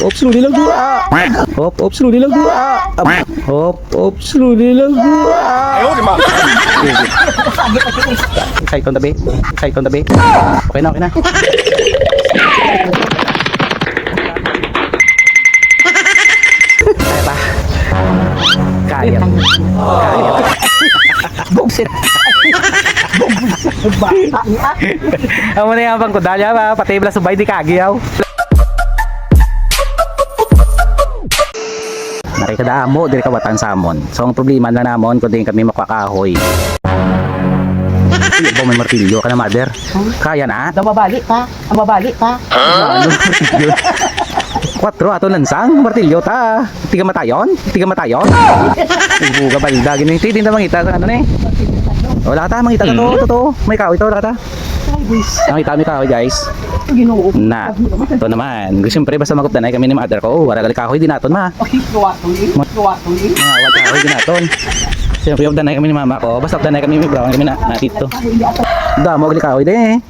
Hop, slowly lang do. Hop, slowly lang do. Hop, slowly lang do. Side on the bay. Side on the bay. Okay na, okay na. Kaya ba? Kaya. Kaya. Bugsit. Bugsit. Amo na yung bang kudalya ba? Patay bala subay di kagiyaw. Nakikadamo, diri kawatan samon. So ang problema na namon kundi kami makakahoy. Iba may martilyo ka na, mother. Kaya na? Mababali pa. Mababali pa. Ano martilyo? 4 ato lansang martilyo ta. Tiga matayon? Tiga matayon? Ibuga balda gini. Hindi na mangita sa ano ni. Wala ta mangita ka to, totoo. May kahoy to, wala ta. Nakita mi kahoy, guys. Ginoo. Na. Ito naman. Siyempre basta magupdanay kami ni mother ko. Wala gali kahoy din naton ma. Luwatuli. Luwatuli. Wala kahoy din naton. Siyempre updanay kami ni mama ko. Basta updanay kami brown kami na dito. Damo gali kahoy din.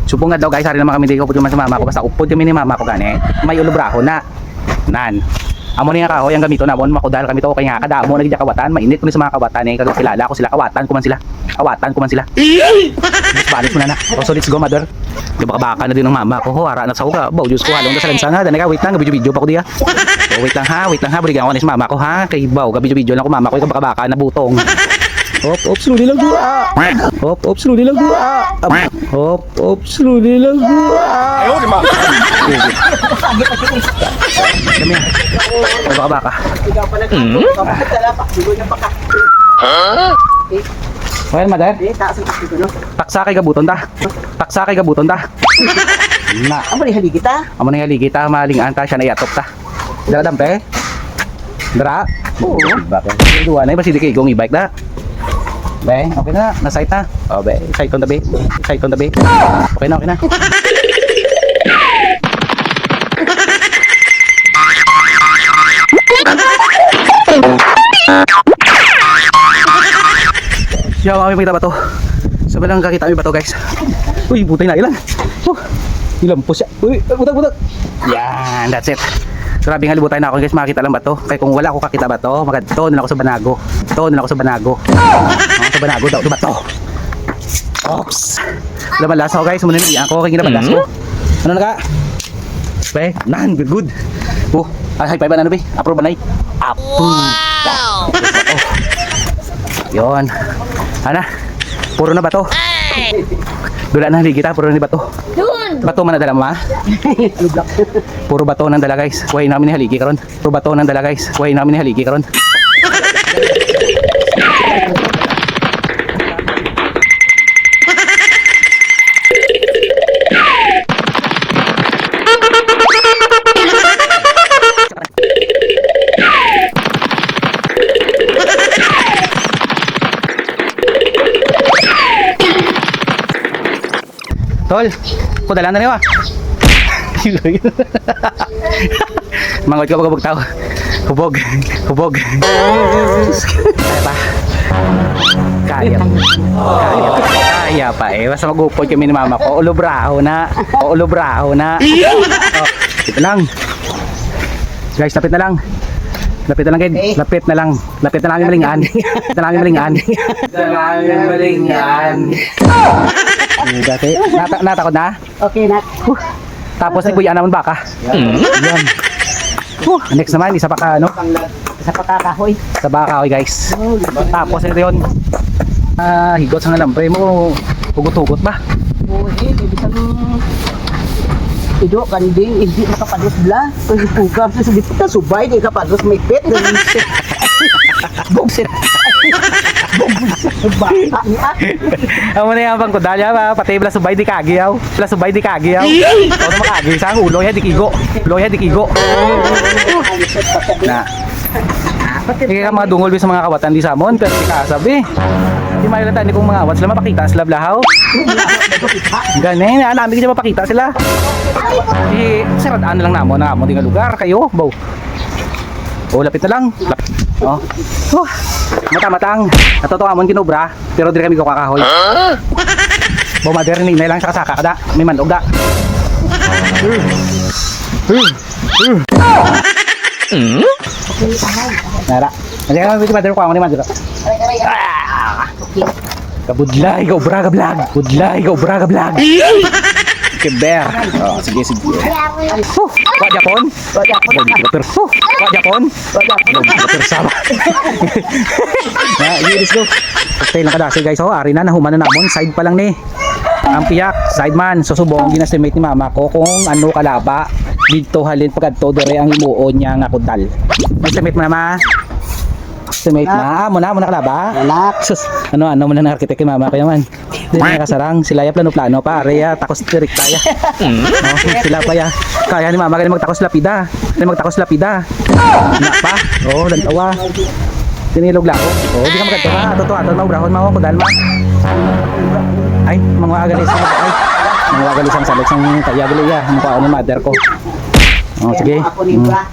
Supong nga daw guys, hari naman kami dito upod sa mama ko. Basta upod kami ni mama ko gani. May ulubraho na. Nan. Amo ni nga kahoy ang gamito namon makudal kami to kay nga kada mo nagja kawatan, mainit ko ni sa mga kawatan eh kagad kilala ko sila kawatan ko man sila. Kawatan ko man sila. Mas balik mo na na. So let's go, mother. Di baka na din ng mama ko. Hara na sa uga. Baw Diyos ko halong da sa lansa nga. Dani ka wait lang, video pa ko diya. So wait lang ha. Balikan ko ni sa mama ko ha. Kay baw video lang ko mama ko baka na butong. Hop, slowly lang do. Hop, slowly lang do. Hop, slowly lang do. Ayaw di ma. Dami. Baka. Well, mother. Taksa kay gabuton ta. Taksa kay gabuton ta. Na. Amo ni haligi ta. Amo na haligi ta, malingan ta siya na yatok ta. Dara dampe. Dara. Oo. Bakit? Duwa na ba si Dikay gong i-bike da? Be, okay na. Na-sight na. Oh, be. Sight on the bay. Sight on the bay. Okay na, okay na. Siya, mami, makita ba to? Sabi lang kakita kami ba to, guys? Uy, butay na ilan. Ilampos siya. Uy, butak. Yan, that's it. Grabe nga libutay na ako, guys. Makakita lang ba to? Kaya kung wala ako kakita ba to, magandito na ako sa Banago. Sa Banago daw, diba to? Oops. Labalas ako, guys. Muna nang ako, kaya ginabalas ko. Ano na ka? Be, nan, good. High five ba na, be? Approve ba na? Approve. Wow! Yun. Ana, puro na bato. Dula na hali kita, puro na bato. Bato man nadala ma. Puro bato nang dala, guys. Kuhay namin ni haligi karon. Puro bato nang dala, guys. Kuhay namin ni haligi karon. Tol, kudalan na niyo ah. Mangot ka pagkabog tao. Hubog. Kaya pa eh. Basta mag-upod kami ni mama ko. Ulubraho na. Oh, ito lang. Guys, lapit na lang. Lapit na lang yung malingaan. Dati, natakot na? Okay na. Tapos nagbuyan naman baka. Yan. Next naman, isa pa ka ano? Sa patakahoy. Sa baka kahoy, guys. Tapos ito yun. Higot sa ngalambre mo. Hugot-hugot ba? Uy, bisa mo. Ido kanding hindi makapados bla. Kasi pugam sa dito subay di kapados may pet ganun siya. Bugsit. Amo na yung bang kudalya ba? Patay bala subay di kagiyaw. Ito na makagi sa ulo ya di kigo. Na. Ika mga dungol sa mga kawatan di samon pero di kasabi. Di may lang kung mga awat sila mapakita sila blahaw. Ganun, namin kasi mapakita sila. Di saradaan na lang namon na amon di nga lugar kayo, baw. Lapit na lang. Mata-matang. Natotoo amon kinobra, pero di kami kakahoy. Baw, mother, na lang sa kasaka kada. May manog da. Nara. Kasi ka naman mother ko ako ni mother. Kabudlay, ikaw braga vlog. Budlay, ikaw braga vlog. Keber. Oh, sige. Wa Japon. Wa Japon. Sama. Let's go. Okay lang kada guys. Oh, ari na nahuman na namon. Side pa lang ni. Ang piyak, sideman. Susubong ginastimate ni mama ko kung ano kalaba. Dito halin pagkadto dere ang imuon niya nga kudal. Estimate mo na ma. Estimate na. Muna kalaba. Anak. Sus, ano mo na ng arkitek kay mama ko yaman. Hindi na kasarang sila ya plano pa areya takos direct kaya. Sila pa ya. Kaya ni mama galing magtakos lapida. Na pa. Oh, lantawa. Tinilog lako. Oh, di ka magkadto ha. Ato maubrahon mo ko dalma. Ay, mga agalisang ay. Mga agalisang salot sang tayagali ya. Ang pao ni mother ko. Oh, sige. Ako ni Bra.